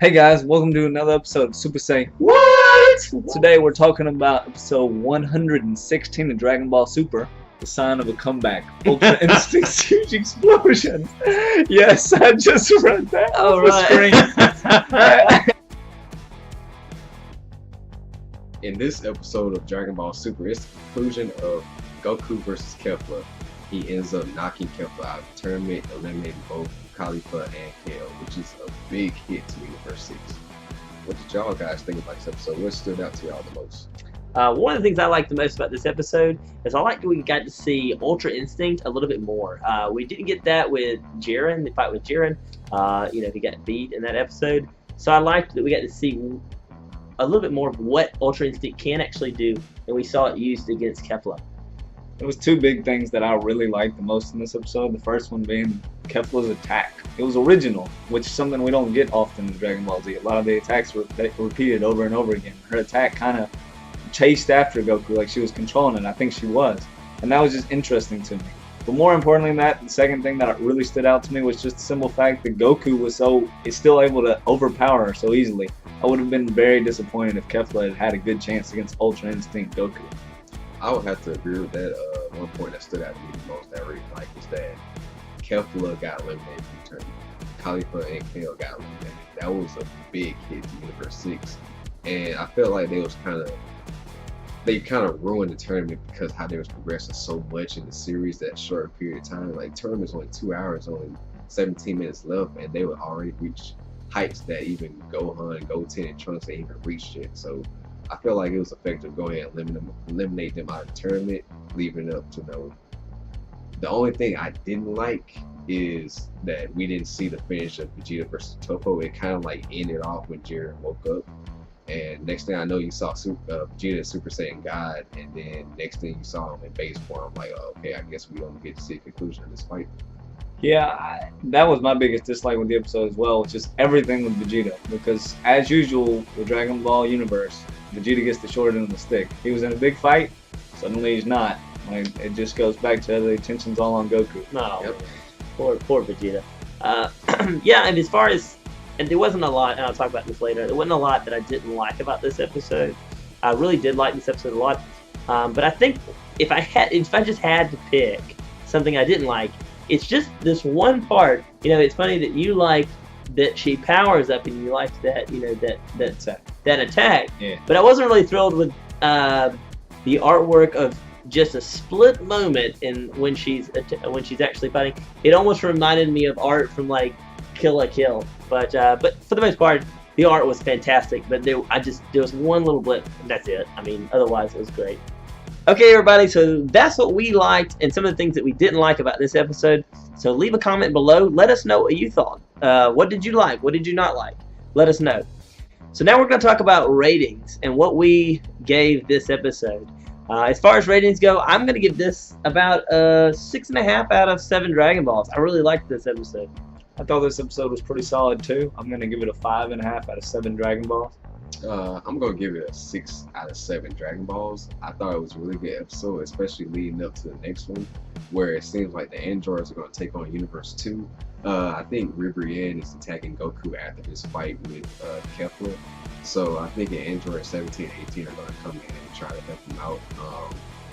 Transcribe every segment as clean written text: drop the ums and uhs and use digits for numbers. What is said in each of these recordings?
Hey guys, welcome to another episode of Super Say What? Today we're talking about episode 116 of Dragon Ball Super, the sign of a comeback. Ultra Instinct's huge explosion. Yes, I just read that on the screen. In this episode of Dragon Ball Super, it's the conclusion of Goku versus Kefla. He ends up knocking Kefla out of the tournament, eliminating both Khalifa and Kale, which is a big hit to Universe 6. What did y'all guys think about this episode? What stood out to y'all the most? One of the things I liked the most about this episode is I liked that we got to see Ultra Instinct a little bit more. We didn't get that with Jiren, the fight with Jiren. He got beat in that episode. So I liked that we got to see a little bit more of what Ultra Instinct can actually do, and we saw it used against Kefla. There was two big things that I really liked the most in this episode. The first one being Kefla's attack. It was original, which is something we don't get often in Dragon Ball Z. A lot of the attacks were repeated over and over again. Her attack kind of chased after Goku like she was controlling it. I think she was. And that was just interesting to me. But more importantly than that, the second thing that really stood out to me was just the simple fact that Goku is still able to overpower her so easily. I would have been very disappointed if Kefla had had a good chance against Ultra Instinct Goku. I would have to agree with that. One point that stood out to me the most that I really liked was that Kefla got eliminated from the tournament. Khalifa and Kale got eliminated. That was a big hit to Universe 6. And I felt like they kind of ruined the tournament because how they was progressing so much in the series that short period of time. Like, tournament's only 2 hours, only 17 minutes left, and they would already reach heights that even Gohan, Goten, and Trunks ain't even reached yet. So I feel like it was effective to go ahead and eliminate them out of the tournament, leaving it up to no. The only thing I didn't like is that we didn't see the finish of Vegeta versus Toppo. It kind of like ended off when Jiren woke up. And next thing I know, you saw Vegeta Super Saiyan God, and then next thing you saw him in base form. I'm like, oh, okay, I guess we don't get to see a conclusion of this fight. Yeah, that was my biggest dislike with the episode as well, just everything with Vegeta. Because as usual, the Dragon Ball universe, Vegeta gets the short end of the stick. He was in a big fight, suddenly he's not. Like, it just goes back to the attention's all on Goku. No, yep. Poor Vegeta. Yeah, and as far as, and there wasn't a lot, and I'll talk about this later, there wasn't a lot that I didn't like about this episode. I really did like this episode a lot. But I think if I just had to pick something I didn't like, it's just this one part. It's funny that you liked that she powers up and you liked that, that attack. Yeah. But I wasn't really thrilled with the artwork of just a split moment in when she's actually fighting. It almost reminded me of art from like Kill la Kill. But for the most part, the art was fantastic. But there was one little blip, and that's it. I mean, otherwise it was great. Okay, everybody, so that's what we liked and some of the things that we didn't like about this episode. So leave a comment below. Let us know what you thought. What did you like? What did you not like? Let us know. So now we're going to talk about ratings and what we gave this episode. As far as ratings go, I'm going to give this about 6.5 out of 7 Dragon Balls. I really liked this episode. I thought this episode was pretty solid too. I'm going to give it a 5.5 out of 7 Dragon Balls. I'm going to give it a 6 out of 7 Dragon Balls. I thought it was a really good episode, especially leading up to the next one, where it seems like the androids are going to take on Universe 2. I think Ribrianne is attacking Goku after his fight with Kefla. So I think Android 17 and 18 are going to come in and try to help him out.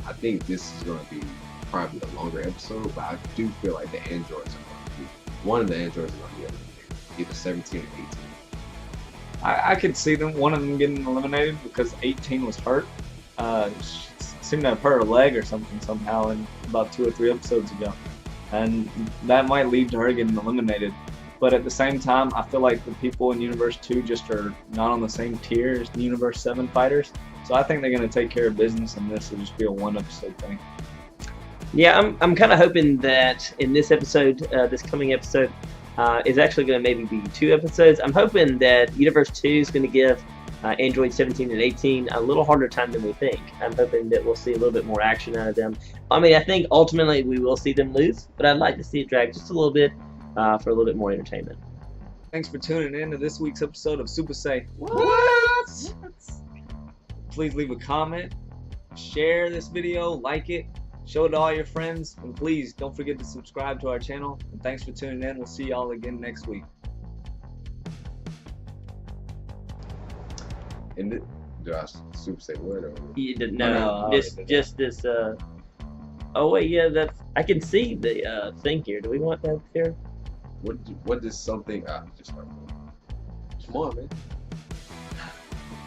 I think this is going to be probably a longer episode, but I do feel like the androids are going to be, one of the androids are going to be eliminated, either 17 or 18. I could see one of them getting eliminated because 18 was hurt. She seemed to have hurt her leg or something somehow in about 2 or 3 episodes ago. And that might lead to her getting eliminated. But at the same time, I feel like the people in Universe 2 just are not on the same tier as the Universe 7 fighters. So I think they're going to take care of business, and this will just be a 1-episode thing. Yeah, I'm kind of hoping that in this episode, this coming episode, is actually going to maybe be 2 episodes. I'm hoping that Universe 2 is going to give Android 17 and 18 a little harder time than we think. I'm hoping that we'll see a little bit more action out of them. I mean, I think ultimately we will see them lose, but I'd like to see it drag just a little bit for a little bit more entertainment. Thanks for tuning in to this week's episode of Super Say What? Please leave a comment, share this video, like it, show it to all your friends, and please don't forget to subscribe to our channel. And thanks for tuning in. We'll see y'all again next week. And do I super say what or? You didn't No, know. I Just already did just this. Oh wait, yeah, that's. I can see the thing here. Do we want that here? What does something? Just start. Come on, man.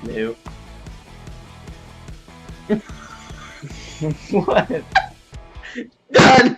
No. What? Done.